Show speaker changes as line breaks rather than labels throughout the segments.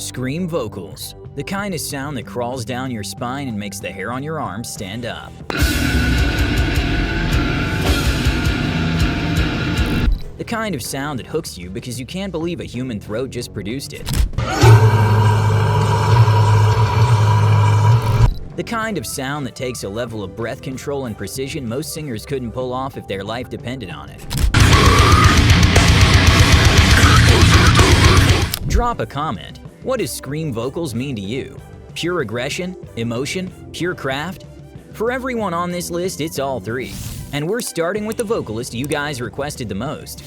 Scream vocals, the kind of sound that crawls down your spine and makes the hair on your arms stand up. The kind of sound that hooks you because you can't believe a human throat just produced it. The kind of sound that takes a level of breath control and precision most singers couldn't pull off if their life depended on it. Drop a comment. What does scream vocals mean to you? Pure aggression? Emotion? Pure craft? For everyone on this list, it's all three. And we're starting with the vocalist you guys requested the most.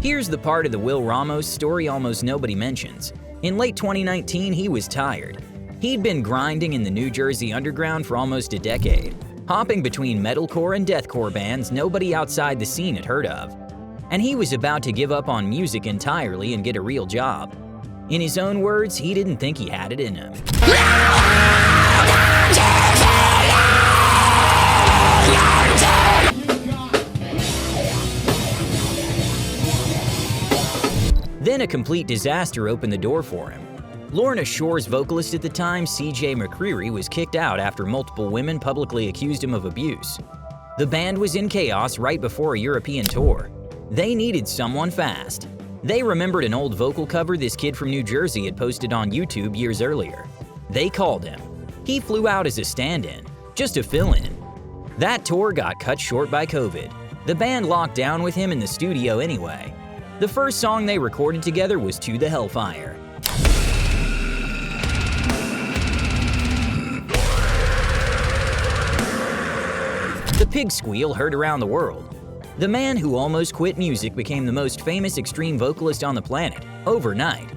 Here's the part of the Will Ramos story almost nobody mentions. In late 2019, he was tired. He'd been grinding in the New Jersey underground for almost a decade, hopping between metalcore and deathcore bands nobody outside the scene had heard of. And he was about to give up on music entirely and get a real job. In his own words, he didn't think he had it in him. Then a complete disaster opened the door for him. Lorna Shore's vocalist at the time, CJ McCreery, was kicked out after multiple women publicly accused him of abuse. The band was in chaos right before a European tour. They needed someone fast. They remembered an old vocal cover this kid from New Jersey had posted on YouTube years earlier. They called him. He flew out as a stand-in, just to fill in. That tour got cut short by COVID. The band locked down with him in the studio anyway. The first song they recorded together was To the Hellfire. The pig squeal heard around the world. The man who almost quit music became the most famous extreme vocalist on the planet, overnight.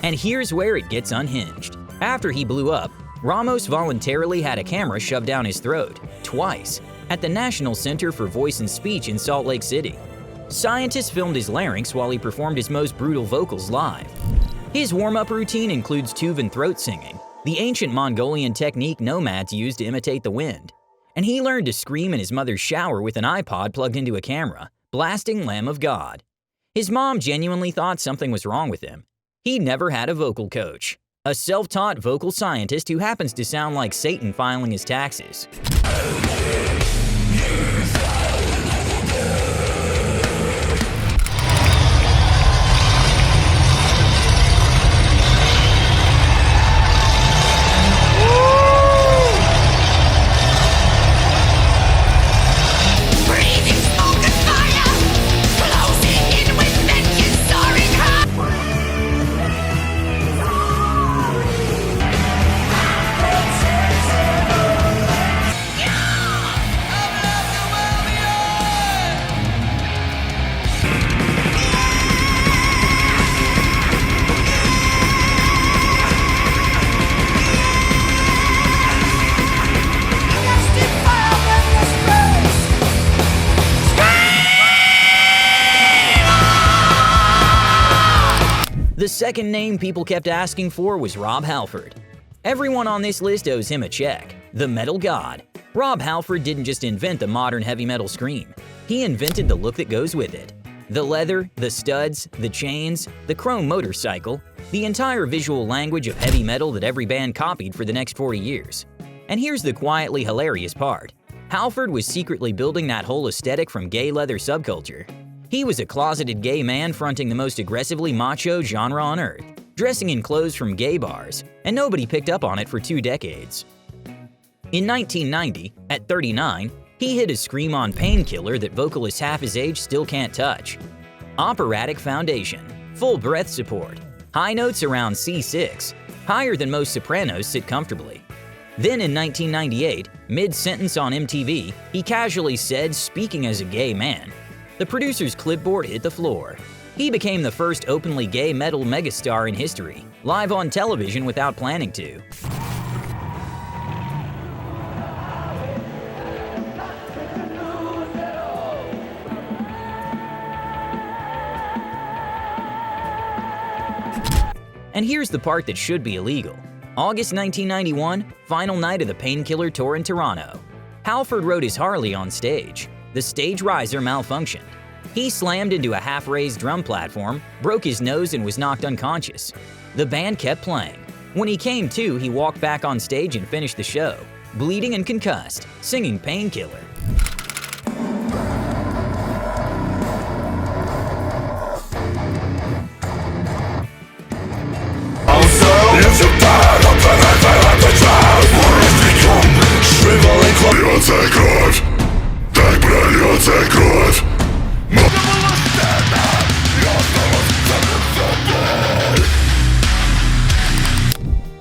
And here's where it gets unhinged. After he blew up, Ramos voluntarily had a camera shoved down his throat, twice, at the National Center for Voice and Speech in Salt Lake City. Scientists filmed his larynx while he performed his most brutal vocals live. His warm-up routine includes Tuvan throat singing, the ancient Mongolian technique nomads used to imitate the wind. And he learned to scream in his mother's shower with an iPod plugged into a camera, blasting Lamb of God. His mom genuinely thought something was wrong with him. He never had a vocal coach. A self-taught vocal scientist who happens to sound like Satan filing his taxes. The second name people kept asking for was Rob Halford. Everyone on this list owes him a check. The metal god. Rob Halford didn't just invent the modern heavy metal scream. He invented the look that goes with it. The leather, the studs, the chains, the chrome motorcycle, the entire visual language of heavy metal that every band copied for the next 40 years. And here's the quietly hilarious part. Halford was secretly building that whole aesthetic from gay leather subculture. He was a closeted gay man fronting the most aggressively macho genre on earth, dressing in clothes from gay bars, and nobody picked up on it for 2 decades. In 1990, at 39, he hit a scream on Painkiller that vocalists half his age still can't touch. Operatic foundation, full breath support, high notes around C6, higher than most sopranos sit comfortably. Then in 1998, mid-sentence on MTV, he casually said, speaking as a gay man. The producer's clipboard hit the floor. He became the first openly gay metal megastar in history, live on television without planning to. And here's the part that should be illegal. August 1991, final night of the Painkiller tour in Toronto. Halford rode his Harley on stage. The stage riser malfunctioned. He slammed into a half-raised drum platform, broke his nose, and was knocked unconscious. The band kept playing. When he came to, he walked back on stage and finished the show, bleeding and concussed, singing Painkiller.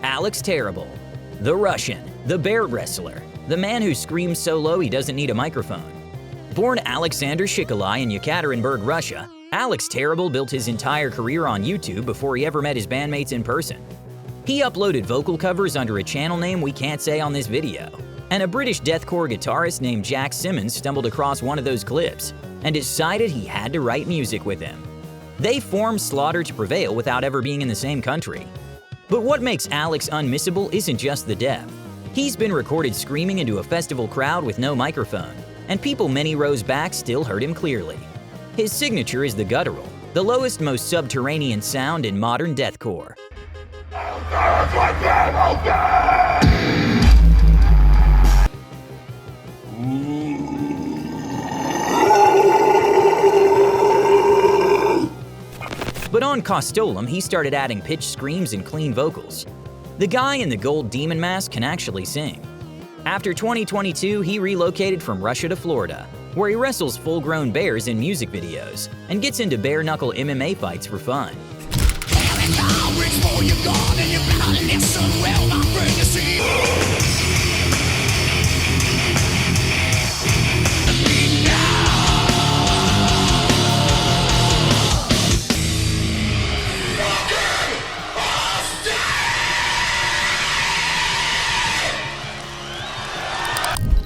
Alex Terrible, the Russian, the bear wrestler, the man who screams so low he doesn't need a microphone. Born Alexander Shikolai in Yekaterinburg, Russia, Alex Terrible built his entire career on YouTube before he ever met his bandmates in person. He uploaded vocal covers under a channel name we can't say on this video, and a British deathcore guitarist named Jack Simmons stumbled across one of those clips and decided he had to write music with him. They formed Slaughter to Prevail without ever being in the same country. But what makes Alex unmissable isn't just the depth. He's been recorded screaming into a festival crowd with no microphone, and people many rows back still heard him clearly. His signature is the guttural, the lowest, most subterranean sound in modern deathcore. But on Costolum, he started adding pitched screams and clean vocals. The guy in the gold demon mask can actually sing. After 2022, he relocated from Russia to Florida, where he wrestles full-grown bears in music videos and gets into bare-knuckle MMA fights for fun.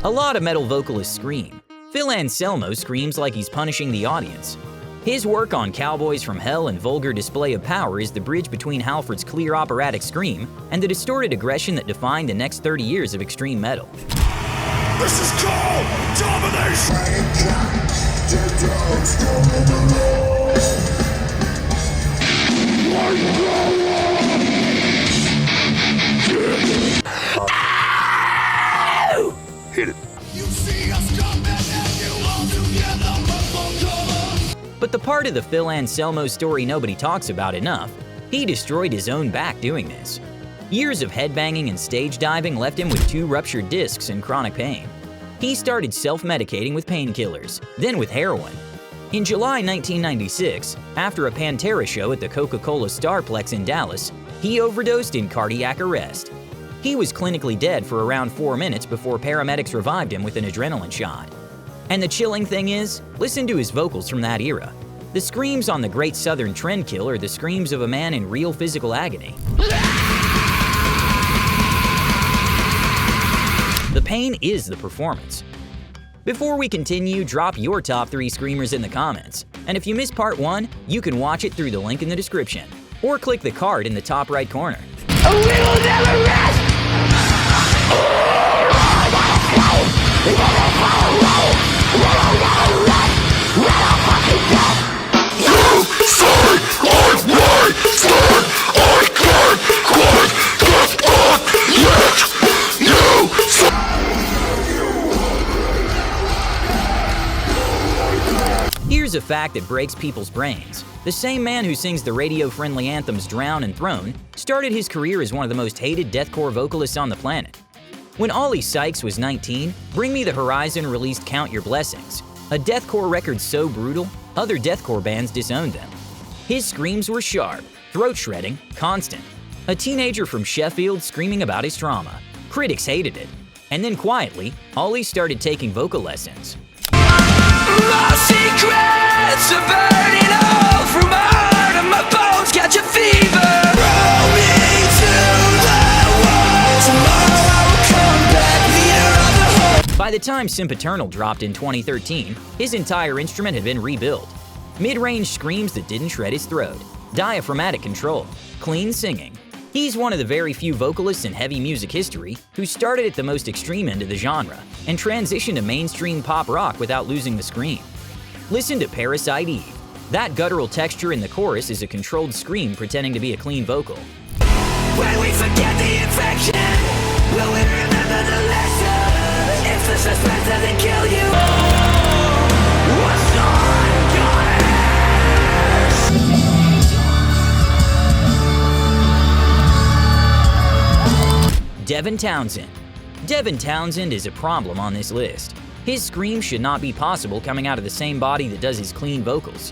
A lot of metal vocalists scream. Phil Anselmo screams like he's punishing the audience. His work on Cowboys from Hell and Vulgar Display of Power is the bridge between Halford's clear operatic scream and the distorted aggression that defined the next 30 years of extreme metal.
This is called domination! Hit it.
But the part of the Phil Anselmo story nobody talks about enough, he destroyed his own back doing this. Years of headbanging and stage diving left him with 2 ruptured discs and chronic pain. He started self-medicating with painkillers, then with heroin. In July 1996, after a Pantera show at the Coca-Cola Starplex in Dallas, he overdosed in cardiac arrest. He was clinically dead for around 4 minutes before paramedics revived him with an adrenaline shot. And the chilling thing is, listen to his vocals from that era. The screams on the Great Southern Trendkill are the screams of a man in real physical agony. The pain is the performance. Before we continue, drop your top 3 screamers in the comments. And if you missed part 1, you can watch it through the link in the description. Or click the card in the top right corner.
We will never rest!
Here's a fact that breaks people's brains. The same man who sings the radio-friendly anthems Drown and Throne started his career as one of the most hated deathcore vocalists on the planet. When Ollie Sykes was 19, Bring Me the Horizon released Count Your Blessings, a deathcore record so brutal, other deathcore bands disowned them. His screams were sharp, throat-shredding, constant. A teenager from Sheffield screaming about his trauma. Critics hated it. And then quietly, Ollie started taking vocal lessons.
My secrets are burning all from my heart and my bones catch a fever. Roll me to the wall. Tomorrow I will come back, leader of the whole.
By the time Sempiternal dropped in 2013, his entire instrument had been rebuilt. Mid-range screams that didn't shred his throat, diaphragmatic control, clean singing. He's one of the very few vocalists in heavy music history who started at the most extreme end of the genre and transitioned to mainstream pop rock without losing the scream. Listen to Parasite Eve. That guttural texture in the chorus is a controlled scream pretending to be a clean vocal.
When we forget the infection, will we remember the lesson? If the suspense doesn't kill you, what's on God?
Devin Townsend. Devin Townsend is a problem on this list. His scream should not be possible coming out of the same body that does his clean vocals.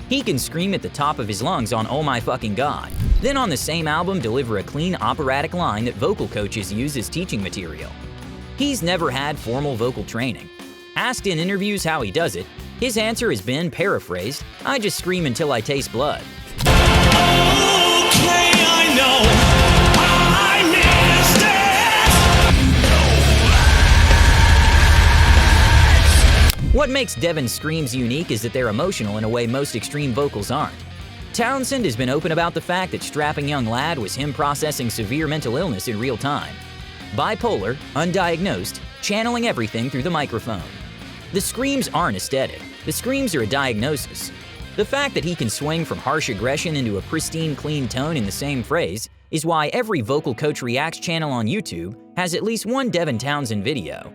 He can scream at the top of his lungs on Oh My Fucking God, then on the same album deliver a clean operatic line that vocal coaches use as teaching material. He's never had formal vocal training. Asked in interviews how he does it, his answer has been, paraphrased, "I just scream until I taste blood."
Okay, I know I missed it.
What makes Devin's screams unique is that they're emotional in a way most extreme vocals aren't. Townsend has been open about the fact that Strapping Young Lad was him processing severe mental illness in real time. Bipolar, undiagnosed, channeling everything through the microphone. The screams aren't aesthetic, the screams are a diagnosis. The fact that he can swing from harsh aggression into a pristine, clean tone in the same phrase is why every Vocal Coach Reacts channel on YouTube has at least one Devin Townsend video.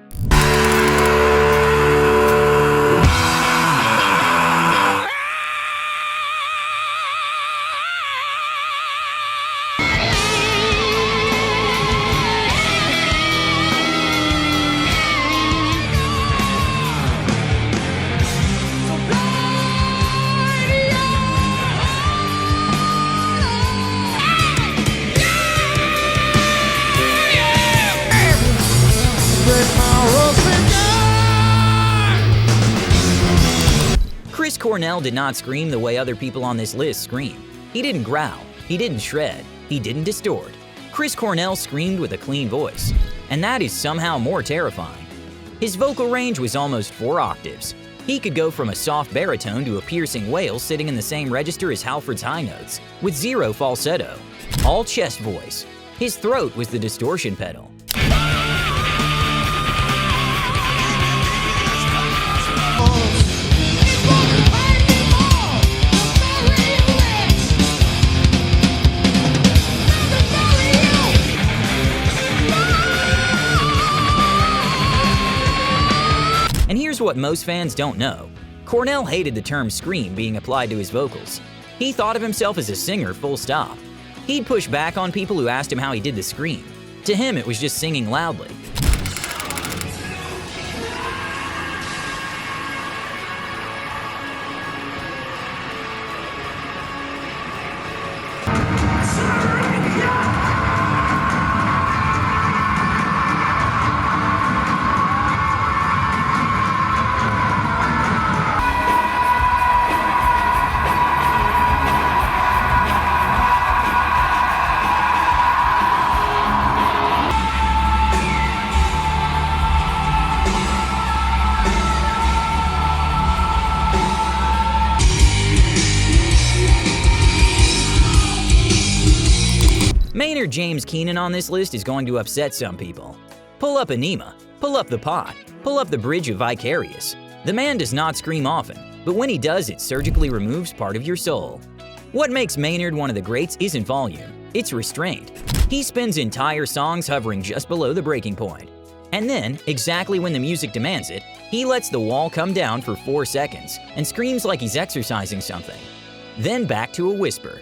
Cornell did not scream the way other people on this list scream. He didn't growl, he didn't shred, he didn't distort. Chris Cornell screamed with a clean voice, and that is somehow more terrifying. His vocal range was almost 4 octaves. He could go from a soft baritone to a piercing wail sitting in the same register as Halford's high notes, with 0 falsetto. All chest voice. His throat was the distortion pedal. And here's what most fans don't know. Cornell hated the term scream being applied to his vocals. He thought of himself as a singer, full stop. He'd push back on people who asked him how he did the scream. To him, it was just singing loudly. Maynard James Keenan on this list is going to upset some people. Pull up Anema, pull up The Pot, pull up the bridge of Vicarious. The man does not scream often, but when he does, it surgically removes part of your soul. What makes Maynard one of the greats isn't volume, it's restraint. He spends entire songs hovering just below the breaking point. And then, exactly when the music demands it, he lets the wall come down for 4 seconds and screams like he's exercising something. Then back to a whisper.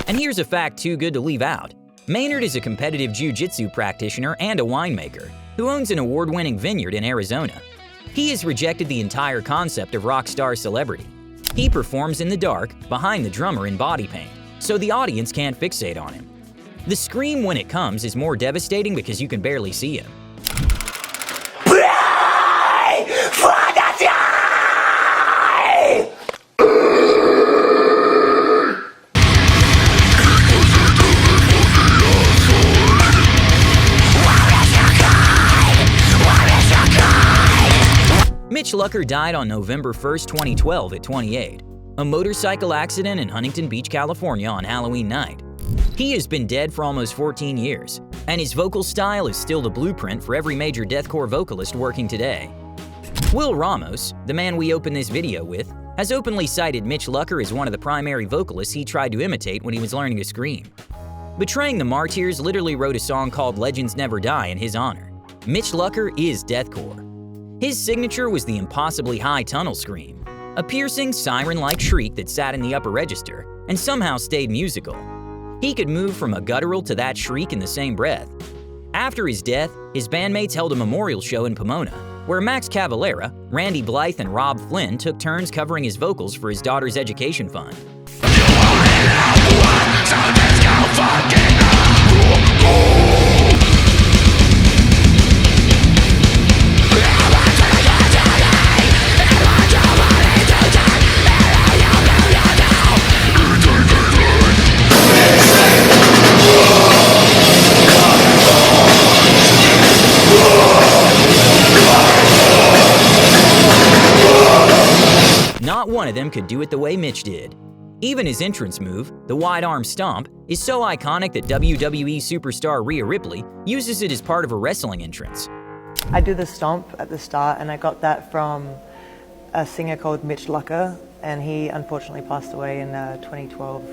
And here's a fact too good to leave out. Maynard is a competitive jiu-jitsu practitioner and a winemaker who owns an award-winning vineyard in Arizona. He has rejected the entire concept of rock star celebrity. He performs in the dark, behind the drummer in body paint, so the audience can't fixate on him. The scream when it comes is more devastating because you can barely see him. Mitch Lucker died on November 1, 2012 at 28. A motorcycle accident in Huntington Beach, California on Halloween night. He has been dead for almost 14 years, and his vocal style is still the blueprint for every major deathcore vocalist working today. Will Ramos, the man we opened this video with, has openly cited Mitch Lucker as one of the primary vocalists he tried to imitate when he was learning to scream. Betraying the Martyrs literally wrote a song called Legends Never Die in his honor. Mitch Lucker is deathcore. His signature was the impossibly high tunnel scream, a piercing, siren-like shriek that sat in the upper register and somehow stayed musical. He could move from a guttural to that shriek in the same breath. After his death, his bandmates held a memorial show in Pomona, where Max Cavalera, Randy Blythe, and Rob Flynn took turns covering his vocals for his daughter's education fund. Not one of them could do it the way Mitch did. Even his entrance move, the wide arm stomp, is so iconic that WWE superstar Rhea Ripley uses it as part of a wrestling entrance.
I do the stomp at the start, and I got that from a singer called Mitch Lucker, and he unfortunately passed away in 2012.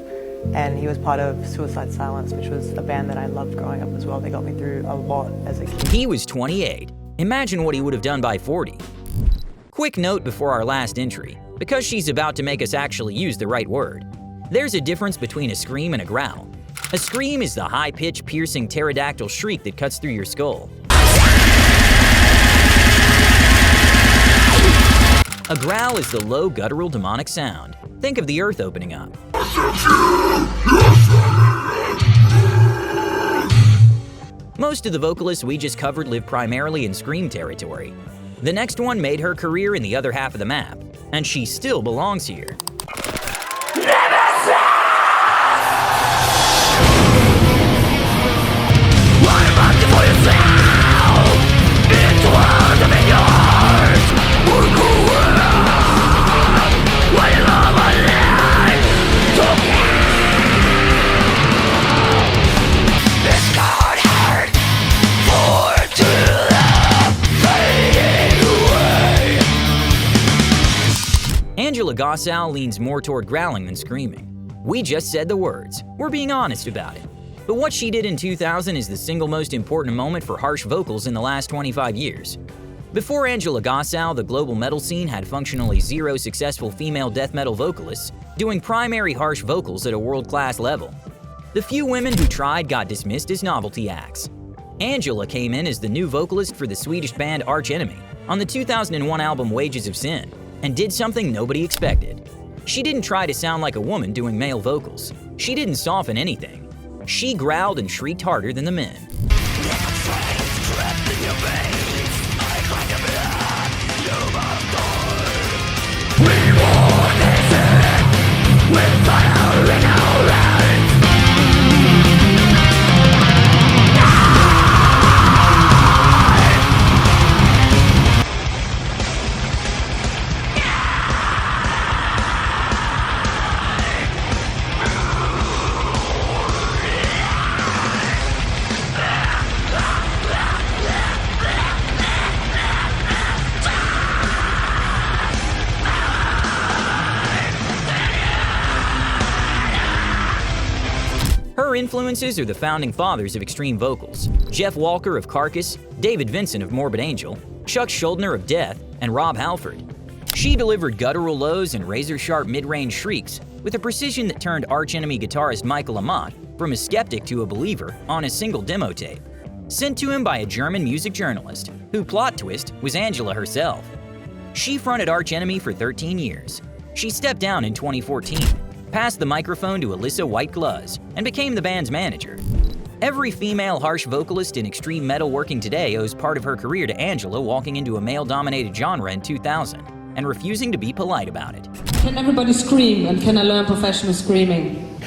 And he was part of Suicide Silence, which was a band that I loved growing up as well. They got me through a lot as a kid.
He was 28. Imagine what he would have done by 40. Quick note before our last entry, because she's about to make us actually use the right word. There's a difference between a scream and a growl. A scream is the high-pitched, piercing pterodactyl shriek that cuts through your skull. A growl is the low, guttural, demonic sound. Think of the earth opening up. Most of the vocalists we just covered live primarily in scream territory. The next one made her career in the other half of the map, and she still belongs here. Gossow leans more toward growling than screaming. We just said the words. We're being honest about it. But what she did in 2000 is the single most important moment for harsh vocals in the last 25 years. Before Angela Gossow, the global metal scene had functionally zero successful female death metal vocalists doing primary harsh vocals at a world-class level. The few women who tried got dismissed as novelty acts. Angela came in as the new vocalist for the Swedish band Arch Enemy on the 2001 album Wages of Sin, and did something nobody expected. She didn't try to sound like a woman doing male vocals. She didn't soften anything. She growled and shrieked harder than the men. Her influences are the founding fathers of extreme vocals: Jeff Walker of Carcass, David Vincent of Morbid Angel, Chuck Schuldiner of Death, and Rob Halford. She delivered guttural lows and razor-sharp mid-range shrieks with a precision that turned Arch Enemy guitarist Michael Amott from a skeptic to a believer on a single demo tape, sent to him by a German music journalist, who, plot twist, was Angela herself. She fronted Arch Enemy for 13 years. She stepped down in 2014, passed the microphone to Alyssa White-Gluz, and became the band's manager. Every female harsh vocalist in extreme metal working today owes part of her career to Angela walking into a male-dominated genre in 2000 and refusing to be polite about it.
Can everybody scream, and can I learn professional screaming?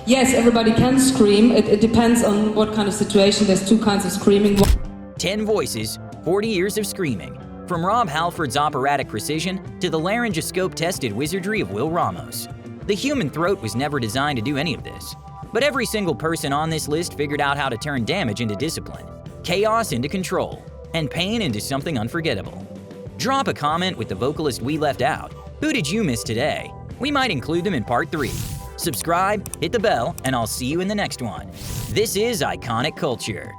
Yes, everybody can scream. It depends on what kind of situation. There's two kinds of screaming.
10 voices, 40 years of screaming. From Rob Halford's operatic precision to the laryngoscope-tested wizardry of Will Ramos. The human throat was never designed to do any of this. But every single person on this list figured out how to turn damage into discipline, chaos into control, and pain into something unforgettable. Drop a comment with the vocalist we left out. Who did you miss today? We might include them in part 3. Subscribe, hit the bell, and I'll see you in the next one. This is Iconiq Culture.